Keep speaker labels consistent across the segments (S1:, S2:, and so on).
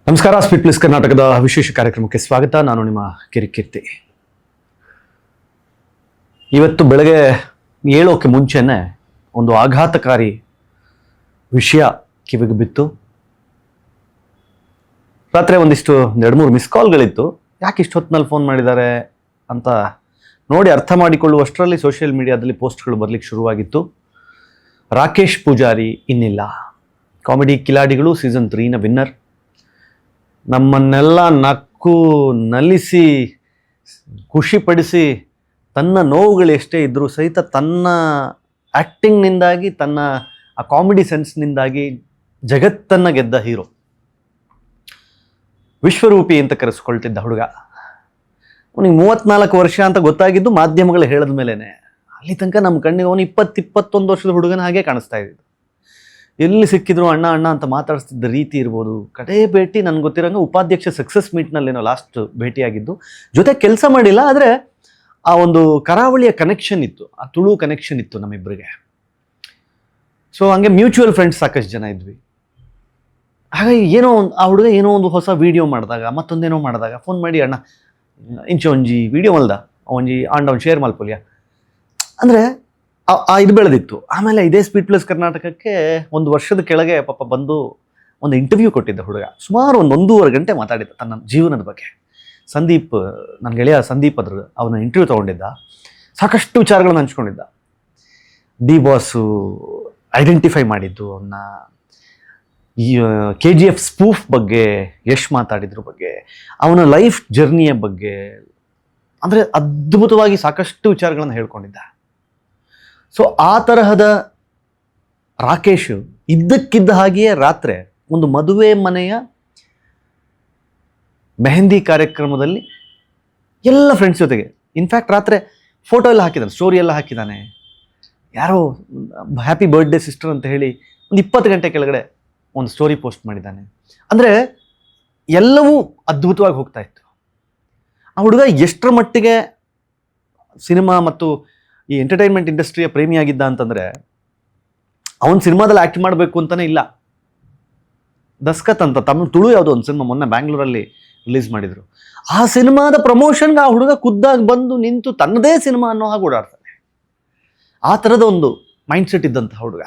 S1: ನಮಸ್ಕಾರ. Speed plus ಕರ್ನಾಟಕದ ವಿಶೇಷ ಕಾರ್ಯಕ್ರಮಕ್ಕೆ ಸ್ವಾಗತ. ನಾನು ನಿಮ್ಮ ಕಿರಿಕೀರ್ತಿ. ಇವತ್ತು ಬೆಳಗ್ಗೆ ಏಳೋಕೆ ಮುಂಚೆನೆ ಒಂದು ಆಘಾತಕಾರಿ ವಿಷಯ ಕಿವಿಗೆ ಬಿತ್ತು. ರಾತ್ರಿ ಒಂದಿಷ್ಟು 2-3 ಮಿಸ್ ಕಾಲ್ಗಳಿತ್ತು. ಯಾಕೆ ಇಷ್ಟು ಹೊತ್ತಿನಲ್ಲಿ ಫೋನ್ ಮಾಡಿದ್ದಾರೆ ಅಂತ ನೋಡಿ ಅರ್ಥ ಮಾಡಿಕೊಳ್ಳುವಷ್ಟರಲ್ಲಿ ಸೋಷಿಯಲ್ ಮೀಡಿಯಾದಲ್ಲಿ ಪೋಸ್ಟ್ಗಳು ಬರಲಿಕ್ಕೆ ಶುರುವಾಗಿತ್ತು. ರಾಕೇಶ್ ಪೂಜಾರಿ ಇನ್ನಿಲ್ಲ. ಕಾಮಿಡಿ ಕಿಲಾಡಿಗಳು ಸೀಸನ್ 3ನ ವಿನ್ನರ್. ನಮ್ಮನ್ನೆಲ್ಲ ನಕ್ಕು ನಲಿಸಿ ಖುಷಿಪಡಿಸಿ ತನ್ನ ನೋವುಗಳು ಎಷ್ಟೇ ಇದ್ದರೂ ಸಹಿತ ತನ್ನ ಆ್ಯಕ್ಟಿಂಗ್ನಿಂದಾಗಿ ತನ್ನ ಆ ಕಾಮಿಡಿ ಸೆನ್ಸ್ನಿಂದಾಗಿ ಜಗತ್ತನ್ನು ಗೆದ್ದ ಹೀರೋ, ವಿಶ್ವರೂಪಿ ಅಂತ ಕರೆಸ್ಕೊಳ್ತಿದ್ದ ಹುಡುಗ. ಅವನಿಗೆ 34 ವರ್ಷ ಅಂತ ಗೊತ್ತಾಗಿದ್ದು ಮಾಧ್ಯಮಗಳು ಹೇಳಿದ ಮೇಲೇನೆ. ಅಲ್ಲಿ ತನಕ ನಮ್ಮ ಕಣ್ಣಿಗೆ ಅವನು 20-21 ವರ್ಷದ ಹುಡುಗನ ಹಾಗೆ ಕಾಣಿಸ್ತಾ ಇದ್ದಿದ್ದು. ಎಲ್ಲಿ ಸಿಕ್ಕಿದ್ರು ಅಣ್ಣ ಅಣ್ಣ ಅಂತ ಮಾತಾಡಿಸ್ತಿದ್ದ ರೀತಿ ಇರ್ಬೋದು. ಕಡೆ ಭೇಟಿ ನನಗೆ ಗೊತ್ತಿರೋಂಗೆ ಉಪಾಧ್ಯಕ್ಷ ಸಕ್ಸಸ್ ಮೀಟ್ನಲ್ಲೇನೋ ಲಾಸ್ಟ್ ಭೇಟಿಯಾಗಿದ್ದು. ಜೊತೆ ಕೆಲಸ ಮಾಡಿಲ್ಲ, ಆದರೆ ಆ ಒಂದು ಕರಾವಳಿಯ ಕನೆಕ್ಷನ್ ಇತ್ತು, ಆ ತುಳು ಕನೆಕ್ಷನ್ ಇತ್ತು ನಮ್ಮಿಬ್ಬರಿಗೆ. ಸೊ ಹಂಗೆ ಮ್ಯೂಚುವಲ್ ಫ್ರೆಂಡ್ಸ್ ಸಾಕಷ್ಟು ಜನ ಇದ್ವಿ. ಹಾಗಾಗಿ ಆ ಹುಡುಗ ಏನೋ ಒಂದು ಹೊಸ ವೀಡಿಯೋ ಮಾಡಿದಾಗ ಮತ್ತೊಂದೇನೋ ಮಾಡಿದಾಗ ಫೋನ್ ಮಾಡಿ, ಅಣ್ಣ ಇಂಚೆ ಒಂಜಿ ವೀಡಿಯೋ ಮಲ್ದ ಒಂಜಿ ಆಂಡ ಒಂದು ಶೇರ್ ಮಲ್ಪೊಲ್ಯ ಅಂದರೆ ಇದು ಬೆಳೆದಿತ್ತು. ಆಮೇಲೆ ಇದೇ ಸ್ಪೀಡ್ ಪ್ಲಸ್ ಕರ್ನಾಟಕಕ್ಕೆ 1 ವರ್ಷದ ಕೆಳಗೆ ಪಾಪ ಬಂದು ಒಂದು ಇಂಟರ್ವ್ಯೂ ಕೊಟ್ಟಿದ್ದ ಹುಡುಗ. ಸುಮಾರು 1.5 ಗಂಟೆ ಮಾತಾಡಿದ್ದ ತನ್ನ ಜೀವನದ ಬಗ್ಗೆ. ಸಂದೀಪ್, ನನ್ನ ಗೆಳೆಯ ಸಂದೀಪ್ ಅವನ ಇಂಟರ್ವ್ಯೂ ತೊಗೊಂಡಿದ್ದ. ಸಾಕಷ್ಟು ವಿಚಾರಗಳನ್ನು ಹಂಚ್ಕೊಂಡಿದ್ದ. ಡಿ ಬಾಸು ಐಡೆಂಟಿಫೈ ಮಾಡಿದ್ದು ಅವನ್ನ, ಈ KGF ಸ್ಪೂಫ್ ಬಗ್ಗೆ ಯಶ್ ಮಾತಾಡಿದ್ರ ಬಗ್ಗೆ, ಅವನ ಲೈಫ್ ಜರ್ನಿಯ ಬಗ್ಗೆ, ಅಂದರೆ ಅದ್ಭುತವಾಗಿ ಸಾಕಷ್ಟು ವಿಚಾರಗಳನ್ನು ಹೇಳ್ಕೊಂಡಿದ್ದ. ಸೊ ಆ ತರಹದ ರಾಕೇಶ್ ಇದ್ದಕ್ಕಿದ್ದ ಹಾಗೆಯೇ ರಾತ್ರಿ ಒಂದು ಮದುವೆ ಮನೆಯ ಮೆಹಂದಿ ಕಾರ್ಯಕ್ರಮದಲ್ಲಿ ಎಲ್ಲ ಫ್ರೆಂಡ್ಸ್ ಜೊತೆಗೆ, ಇನ್ಫ್ಯಾಕ್ಟ್ ರಾತ್ರಿ ಫೋಟೋ ಎಲ್ಲ ಹಾಕಿದ್ದಾನೆ, ಸ್ಟೋರಿ ಎಲ್ಲ ಹಾಕಿದ್ದಾನೆ. ಯಾರೋ ಹ್ಯಾಪಿ ಬರ್ತ್ಡೇ ಸಿಸ್ಟರ್ ಅಂತ ಹೇಳಿ ಒಂದು 20 ಗಂಟೆ ಕೆಳಗಡೆ ಒಂದು ಸ್ಟೋರಿ ಪೋಸ್ಟ್ ಮಾಡಿದ್ದಾನೆ. ಅಂದರೆ ಎಲ್ಲವೂ ಅದ್ಭುತವಾಗಿ ಹೋಗ್ತಾ ಇತ್ತು. ಆ ಹುಡುಗ ಎಷ್ಟರ ಮಟ್ಟಿಗೆ ಸಿನಿಮಾ ಮತ್ತು ಈ ಎಂಟರ್ಟೈನ್ಮೆಂಟ್ ಇಂಡಸ್ಟ್ರಿಯ ಪ್ರೇಮಿಯಾಗಿದ್ದ ಅಂತಂದರೆ, ಅವನು ಸಿನಿಮಾದಲ್ಲಿ ಆ್ಯಕ್ಟ್ ಮಾಡಬೇಕು ಅಂತಲೇ ಇಲ್ಲ. ದಸ್ಕತ್ ಅಂತ ತುಳು ಯಾವುದೋ ಒಂದು ಸಿನಿಮಾ ಮೊನ್ನೆ ಬ್ಯಾಂಗ್ಳೂರಲ್ಲಿ ರಿಲೀಸ್ ಮಾಡಿದರು. ಆ ಸಿನಿಮಾದ ಪ್ರಮೋಷನ್ಗೆ ಆ ಹುಡುಗ ಖುದ್ದಾಗಿ ಬಂದು ನಿಂತು ತನ್ನದೇ ಸಿನಿಮಾ ಅನ್ನೋ ಹಾಗೆ ಓಡಾಡ್ತಾನೆ. ಆ ಥರದ ಒಂದು ಮೈಂಡ್ಸೆಟ್ ಇದ್ದಂಥ ಹುಡುಗ.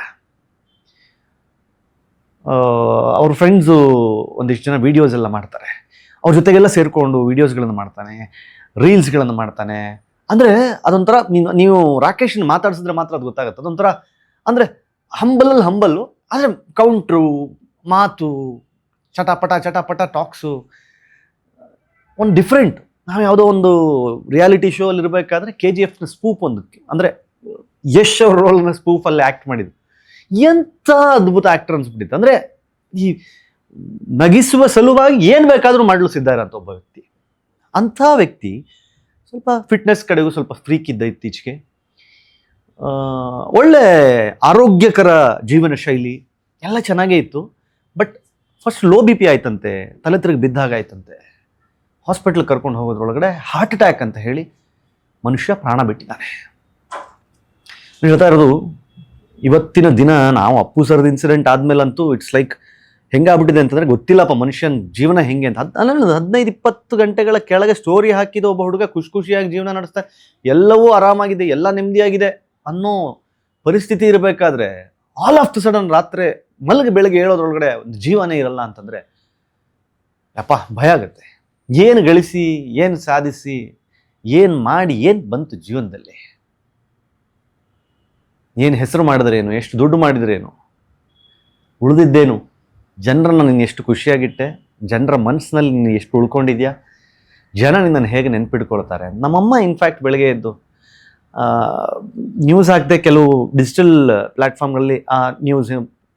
S1: ಅವ್ರ ಫ್ರೆಂಡ್ಸು ಒಂದಿಷ್ಟು ಜನ ವೀಡಿಯೋಸ್ ಎಲ್ಲ ಮಾಡ್ತಾರೆ, ಅವ್ರ ಜೊತೆಗೆಲ್ಲ ಸೇರಿಕೊಂಡು ವೀಡಿಯೋಸ್ಗಳನ್ನು ಮಾಡ್ತಾನೆ, ರೀಲ್ಸ್ಗಳನ್ನು ಮಾಡ್ತಾನೆ. ಅಂದರೆ ಅದೊಂಥರ ನೀವು ರಾಕೇಶನ್ ಮಾತಾಡಿಸಿದ್ರೆ ಮಾತ್ರ ಅದು ಗೊತ್ತಾಗುತ್ತೆ. ಅದೊಂಥರ ಅಂದರೆ ಹಂಬಲ್ಲು, ಆದರೆ ಕೌಂಟ್ರು, ಮಾತು, ಚಟಪಟ ಟಾಕ್ಸು ಒಂದು ಡಿಫ್ರೆಂಟ್. ನಾವು ಯಾವುದೋ ಒಂದು ರಿಯಾಲಿಟಿ ಶೋ ಅಲ್ಲಿ ಇರಬೇಕಾದ್ರೆ KGFನ ಸ್ಪೂಪ್ ಒಂದಕ್ಕೆ, ಅಂದರೆ ಯಶ್ ಅವ್ರ ರೋಲ್ನ ಸ್ಪೂಫಲ್ಲಿ ಆ್ಯಕ್ಟ್ ಮಾಡಿದ್ದು. ಎಂಥ ಅದ್ಭುತ ಆ್ಯಕ್ಟರ್ ಅನ್ಸ್ಬಿಟ್ಟಿತ್ತು. ಅಂದರೆ ಈ ನಗಿಸುವ ಸಲುವಾಗಿ ಏನು ಬೇಕಾದರೂ ಮಾಡಲು ಸಿದ್ಧ ಇರೋಂಥ ಒಬ್ಬ ವ್ಯಕ್ತಿ. ಅಂಥ ವ್ಯಕ್ತಿ ಸ್ವಲ್ಪ ಫಿಟ್ನೆಸ್ ಕಡೆಗೂ ಸ್ವಲ್ಪ ಫ್ರೀಕ್ ಇದ್ದ ಇತ್ತೀಚೆಗೆ. ಒಳ್ಳೆ ಆರೋಗ್ಯಕರ ಜೀವನ ಶೈಲಿ ಎಲ್ಲ ಚೆನ್ನಾಗೇ ಇತ್ತು. ಬಟ್ ಫಸ್ಟ್ ಲೋ BP ಆಯ್ತಂತೆ, ತಲೆ ತಿರುಗಿ ಬಿದ್ದಾಗ ಆಯ್ತಂತೆ. ಹಾಸ್ಪಿಟ್ಲಿಗೆ ಕರ್ಕೊಂಡು ಹೋಗೋದ್ರೊಳಗಡೆ ಹಾರ್ಟ್ ಅಟ್ಯಾಕ್ ಅಂತ ಹೇಳಿ ಮನುಷ್ಯ ಪ್ರಾಣ ಬಿಟ್ಟಿದ್ದಾನೆ. ನೀವು ಹೇಳ್ತಾ ಇರೋದು ಇವತ್ತಿನ ದಿನ ನಾವು ಅಪ್ಪು ಸರ್ದ ಇನ್ಸಿಡೆಂಟ್ ಆದಮೇಲಂತೂ ಇಟ್ಸ್ ಲೈಕ್ ಹೆಂಗಾಗ್ಬಿಟ್ಟಿದೆ ಅಂತಂದರೆ ಗೊತ್ತಿಲ್ಲಪ್ಪ ಮನುಷ್ಯನ ಜೀವನ ಹೆಂಗೆ ಅಂತ. 15-20 ಗಂಟೆಗಳ ಕೆಳಗೆ ಸ್ಟೋರಿ ಹಾಕಿದ ಒಬ್ಬ ಹುಡುಗ ಖುಷಿಯಾಗಿ ಜೀವನ ನಡೆಸ್ತಾ, ಎಲ್ಲವೂ ಆರಾಮಾಗಿದೆ, ಎಲ್ಲ ನೆಮ್ಮದಿಯಾಗಿದೆ ಅನ್ನೋ ಪರಿಸ್ಥಿತಿ ಇರಬೇಕಾದ್ರೆ ಆಲ್ ಆಫ್ ದ ಸಡನ್ ರಾತ್ರಿ ಬೆಳಗ್ಗೆ ಹೇಳೋದ್ರೊಳಗಡೆ ಒಂದು ಜೀವನೇ ಇರಲ್ಲ ಅಂತಂದರೆ ಯಪ್ಪ ಭಯ ಆಗುತ್ತೆ. ಏನು ಗಳಿಸಿ, ಏನು ಸಾಧಿಸಿ, ಏನು ಮಾಡಿ, ಏನು ಬಂತು ಜೀವನದಲ್ಲಿ, ಏನು ಹೆಸರು ಮಾಡಿದ್ರೇನು, ಎಷ್ಟು ದುಡ್ಡು ಮಾಡಿದ್ರೇನು, ಉಳಿದಿದ್ದೇನು, ಜನರನ್ನು ನೀನು ಎಷ್ಟು ಖುಷಿಯಾಗಿಟ್ಟೆ, ಜನರ ಮನಸ್ಸಿನಲ್ಲಿ ನೀನು ಎಷ್ಟು ಉಳ್ಕೊಂಡಿದ್ಯಾ, ಜನ ನಿನ್ನನ್ನು ಹೇಗೆ ನೆನ್ಪಿಟ್ಕೊಳ್ತಾರೆ. ನಮ್ಮಮ್ಮ ಇನ್ಫ್ಯಾಕ್ಟ್ ಬೆಳಗ್ಗೆ ಎದ್ದು ನ್ಯೂಸ್ ಹಾಕದೆ ಕೆಲವು ಡಿಜಿಟಲ್ ಪ್ಲ್ಯಾಟ್ಫಾರ್ಮ್ಗಳಲ್ಲಿ ಆ ನ್ಯೂಸ್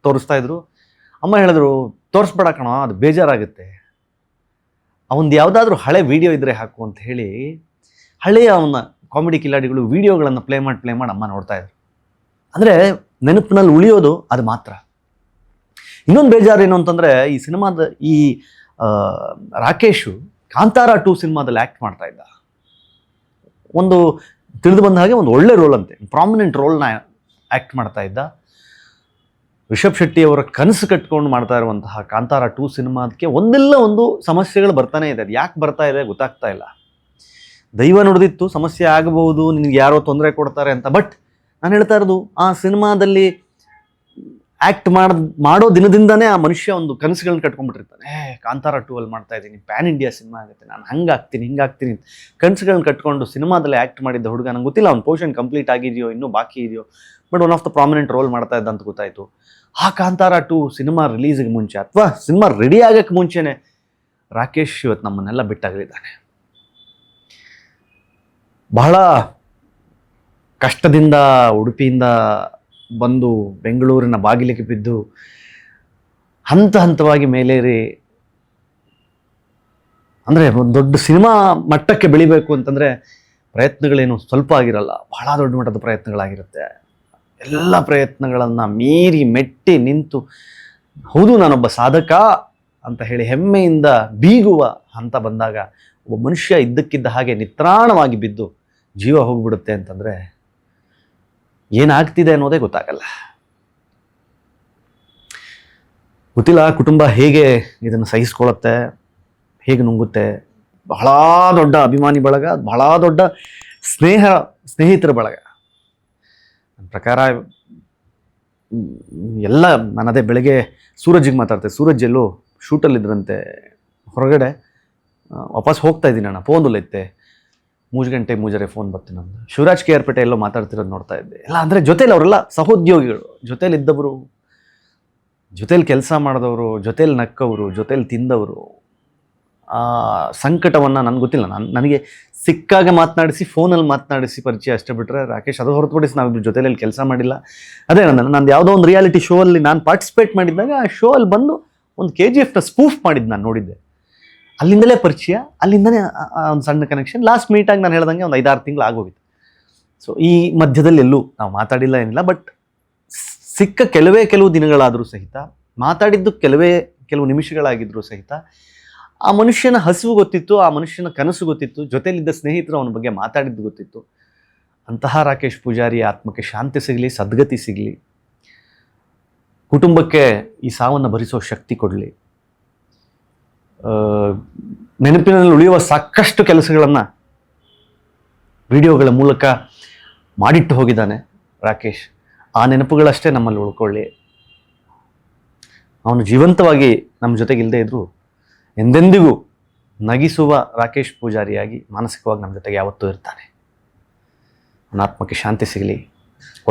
S1: ತೋರಿಸ್ತಾ ಇದ್ರು. ಅಮ್ಮ ಹೇಳಿದ್ರು, ತೋರಿಸ್ಬೇಡ ಕಣೋ, ಅದು ಬೇಜಾರಾಗುತ್ತೆ, ಅವನದು ಯಾವುದಾದ್ರೂ ಹಳೆ ವೀಡಿಯೋ ಇದ್ದರೆ ಹಾಕು ಅಂತ ಹೇಳಿ ಹಳೆಯ ಅವನ ಕಾಮಿಡಿ ಕಿಲಾಡಿಗಳು ವೀಡಿಯೋಗಳನ್ನು ಪ್ಲೇ ಮಾಡಿ ಅಮ್ಮ ನೋಡ್ತಾ ಇದ್ರು. ಅಂದರೆ ನೆನಪಿನಲ್ಲಿ ಉಳಿಯೋದು ಅದು ಮಾತ್ರ. ಇನ್ನೊಂದು ಬೇಜಾರೇನು ಅಂತಂದರೆ, ಈ ಸಿನಿಮಾದ ಈ ರಾಕೇಶು ಕಾಂತಾರ 2 ಸಿನಿಮಾದಲ್ಲಿ ಆ್ಯಕ್ಟ್ ಮಾಡ್ತಾ ಇದ್ದ. ಒಂದು ತಿಳಿದು ಬಂದ ಹಾಗೆ ಒಂದು ಒಳ್ಳೆ ರೋಲ್ ಅಂತೆ, ಪ್ರಾಮಿನೆಂಟ್ ರೋಲ್ನ ಆ್ಯಕ್ಟ್ ಮಾಡ್ತಾ ಇದ್ದ. ರಿಷಬ್ ಶೆಟ್ಟಿ ಅವರ ಕನಸು ಕಟ್ಕೊಂಡು ಮಾಡ್ತಾ ಇರುವಂತಹ ಕಾಂತಾರ 2 ಸಿನಿಮಾದಕ್ಕೆ ಒಂದಿಲ್ಲ ಒಂದು ಸಮಸ್ಯೆಗಳು ಬರ್ತಾನೆ ಇದೆ. ಅದು ಯಾಕೆ ಬರ್ತಾ ಇದೆ ಗೊತ್ತಾಗ್ತಾ ಇಲ್ಲ. ದೈವ ನುಡಿದಿತ್ತು ಸಮಸ್ಯೆ ಆಗಬಹುದು, ನಿನಗೆ ಯಾರೋ ತೊಂದರೆ ಕೊಡ್ತಾರೆ ಅಂತ. ಬಟ್ ನಾನು ಹೇಳ್ತಾ ಇರೋದು, ಆ ಸಿನಿಮಾದಲ್ಲಿ ಆ್ಯಕ್ಟ್ ಮಾಡೋ ದಿನದಿಂದನೇ ಆ ಮನುಷ್ಯ ಒಂದು ಕನಸುಗಳನ್ನ ಕಟ್ಕೊಂಡ್ಬಿಟ್ಟಿರ್ತಾನೆ. ಕಾಂತಾರ 2 ಅಲ್ಲಿ ಮಾಡ್ತಾ ಇದ್ದೀನಿ, ಪ್ಯಾನ್ ಇಂಡಿಯಾ ಸಿನಿಮಾ ಆಗುತ್ತೆ, ನಾನು ಹಂಗಾಗ್ತೀನಿ ಹಿಂಗಾಗ್ತೀನಿ ಕನಸುಗಳನ್ನ ಕಟ್ಕೊಂಡು ಸಿನಿಮಾದಲ್ಲಿ ಆ್ಯಕ್ಟ್ ಮಾಡಿದ್ದ ಹುಡುಗ. ನಂಗೆ ಗೊತ್ತಿಲ್ಲ ಅವ್ನ ಪೋರ್ಷನ್ ಕಂಪ್ಲೀಟ್ ಆಗಿದೆಯೋ ಇನ್ನೂ ಬಾಕಿ ಇದೆಯೋ, but one of the prominent roll ಮಾಡ್ತಾ ಇದ್ದ ಅಂತ ಗೊತ್ತಾಯಿತು. ಆ ಕಾಂತಾರ 2 ಸಿನಿಮಾ ರಿಲೀಸ್ಗೆ ಮುಂಚೆ ಅಥವಾ ಸಿನಿಮಾ ರೆಡಿ ಆಗೋಕ್ಕೆ ಮುಂಚೆನೆ ರಾಕೇಶ್ ಇವತ್ತು ನಮ್ಮನ್ನೆಲ್ಲ ಬಿಟ್ಟಾಗಲಿದ್ದಾನೆ. ಬಹಳ ಕಷ್ಟದಿಂದ ಉಡುಪಿಯಿಂದ ಬಂದು ಬೆಂಗಳೂರಿನ ಬಾಗಿಲಿಗೆ ಬಿದ್ದು ಹಂತ ಹಂತವಾಗಿ ಮೇಲೇರಿ, ಅಂದರೆ ಒಂದು ದೊಡ್ಡ ಸಿನಿಮಾ ಮಟ್ಟಕ್ಕೆ ಬೆಳಿಬೇಕು ಅಂತಂದರೆ ಪ್ರಯತ್ನಗಳೇನು ಸ್ವಲ್ಪ ಆಗಿರಲ್ಲ, ಬಹಳ ದೊಡ್ಡ ಮಟ್ಟದ ಪ್ರಯತ್ನಗಳಾಗಿರುತ್ತೆ. ಎಲ್ಲ ಪ್ರಯತ್ನಗಳನ್ನು ಮೀರಿ ಮೆಟ್ಟಿ ನಿಂತು ಹೌದು ನಾನೊಬ್ಬ ಸಾಧಕ ಅಂತ ಹೇಳಿ ಹೆಮ್ಮೆಯಿಂದ ಬೀಗುವ ಹಂತ ಬಂದಾಗ ಒಬ್ಬ ಮನುಷ್ಯ ಇದ್ದಕ್ಕಿದ್ದ ಹಾಗೆ ನಿತ್ರಾಣವಾಗಿ ಬಿದ್ದು ಜೀವ ಹೋಗ್ಬಿಡುತ್ತೆ ಅಂತಂದರೆ ಏನಾಗ್ತಿದೆ ಅನ್ನೋದೇ ಗೊತ್ತಾಗಲ್ಲ. ಗೊತ್ತಿಲ್ಲ ಕುಟುಂಬ ಹೇಗೆ ಇದನ್ನು ಸಹಿಸ್ಕೊಳ್ಳುತ್ತೆ, ಹೇಗೆ ನುಂಗುತ್ತೆ. ಬಹಳ ದೊಡ್ಡ ಅಭಿಮಾನಿ ಬಳಗ, ಬಹಳ ದೊಡ್ಡ ಸ್ನೇಹಿತರ ಬಳಗ. ನನ್ನ ಪ್ರಕಾರ ಎಲ್ಲ ನಾನು ಅದೇ ಬೆಳಗ್ಗೆ ಸೂರಜ್ಗೆ ಮಾತಾಡ್ತೆ. ಸೂರಜ್ ಎಲ್ಲೋ ಶೂಟಲ್ಲಿದ್ದರಂತೆ ಹೊರಗಡೆ, ವಾಪಸ್ ಹೋಗ್ತಾ ಇದ್ದೀನಿ ಅಣ್ಣ, ಫೋನ್ ಇತ್ತೆ 3 ಗಂಟೆ ಮೂಜರೆ ಫೋನ್ ಬರ್ತೀನಿ ನಮ್ಮದು. ಶಿವರಾಜ್ KR ಪೇಟೆ ಎಲ್ಲೋ ಮಾತಾಡ್ತಿರೋದು ನೋಡ್ತಾ ಇದ್ದೆ. ಎಲ್ಲ ಅಂದರೆ ಜೊತೇಲಿ ಅವರೆಲ್ಲ ಸಹೋದ್ಯೋಗಿಗಳು, ಜೊತೇಲಿ ಇದ್ದವರು, ಜೊತೇಲಿ ಕೆಲಸ ಮಾಡಿದವರು, ಜೊತೇಲಿ ನಕ್ಕವರು, ಜೊತೇಲಿ ತಿಂದವರು. ಆ ಸಂಕಟವನ್ನು ನನಗೆ ಗೊತ್ತಿಲ್ಲ, ನನಗೆ ಸಿಕ್ಕಾಗ ಮಾತನಾಡಿಸಿ, ಫೋನಲ್ಲಿ ಮಾತನಾಡಿಸಿ ಪರಿಚಯ ಅಷ್ಟೇ ಬಿಟ್ಟರೆ ರಾಕೇಶ್ ಅದು ಹೊರತುಪಡಿಸಿ ನಾವಿಬ್ಬರು ಜೊತೆಯಲ್ಲಿ ಕೆಲಸ ಮಾಡಿಲ್ಲ. ಅದೇ ನಂದು ಯಾವುದೋ ಒಂದು ರಿಯಾಲಿಟಿ ಶೋ ಅಲ್ಲಿ ನಾನು ಪಾರ್ಟಿಸಿಪೇಟ್ ಮಾಡಿದ್ದಾಗ ಆ ಶೋ ಅಲ್ಲಿ ಬಂದು ಒಂದು KGFನ ಸ್ಪೂಫ್ ಮಾಡಿದ್ದು ನಾನು ನೋಡಿದ್ದೆ. ಅಲ್ಲಿಂದಲೇ ಪರಿಚಯ, ಅಲ್ಲಿಂದಲೇ ಒಂದು ಸಣ್ಣ ಕನೆಕ್ಷನ್. ಲಾಸ್ಟ್ ಮೀಟಾಗಿ ನಾನು ಹೇಳ್ದಂಗೆ ಒಂದು 5-6 ತಿಂಗಳು ಆಗೋಗಿತ್ತು. ಸೊ ಈ ಮಧ್ಯದಲ್ಲಿ ಎಲ್ಲೂ ನಾವು ಮಾತಾಡಿಲ್ಲ ಏನಿಲ್ಲ. ಬಟ್ ಸಿಕ್ಕ ಕೆಲವು ದಿನಗಳಾದರೂ ಸಹಿತ, ಮಾತಾಡಿದ್ದು ಕೆಲವು ನಿಮಿಷಗಳಾಗಿದ್ದರೂ ಸಹಿತ ಆ ಮನುಷ್ಯನ ಹಸಿವು ಗೊತ್ತಿತ್ತು, ಆ ಮನುಷ್ಯನ ಕನಸು ಗೊತ್ತಿತ್ತು, ಜೊತೆಲಿದ್ದ ಸ್ನೇಹಿತರು ಅವನ ಬಗ್ಗೆ ಮಾತಾಡಿದ್ದು ಗೊತ್ತಿತ್ತು. ಅಂತಹ ರಾಕೇಶ್ ಪೂಜಾರಿ ಆತ್ಮಕ್ಕೆ ಶಾಂತಿ ಸಿಗಲಿ, ಸದ್ಗತಿ ಸಿಗಲಿ, ಕುಟುಂಬಕ್ಕೆ ಈ ಸಾವನ್ನು ಭರಿಸೋ ಶಕ್ತಿ ಕೊಡಲಿ. ನೆನಪಿನಲ್ಲಿ ಉಳಿಯುವ ಸಾಕಷ್ಟು ಕೆಲಸಗಳನ್ನು ವಿಡಿಯೋಗಳ ಮೂಲಕ ಮಾಡಿಟ್ಟು ಹೋಗಿದ್ದಾನೆ ರಾಕೇಶ್. ಆ ನೆನಪುಗಳಷ್ಟೇ ನಮ್ಮಲ್ಲಿ ಉಳ್ಕೊಳ್ಳಿ. ಅವನು ಜೀವಂತವಾಗಿ ನಮ್ಮ ಜೊತೆಗಿಲ್ಲದೆ ಇದ್ದರೂ ಎಂದೆಂದಿಗೂ ನಗಿಸುವ ರಾಕೇಶ್ ಪೂಜಾರಿಯಾಗಿ ಮಾನಸಿಕವಾಗಿ ನಮ್ಮ ಜೊತೆಗೆ ಯಾವತ್ತೂ ಇರ್ತಾನೆ. ಅವನ ಆತ್ಮಕ್ಕೆ ಶಾಂತಿ ಸಿಗಲಿ,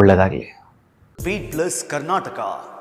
S1: ಒಳ್ಳೆಯದಾಗಲಿ.
S2: Feed Plus Karnataka.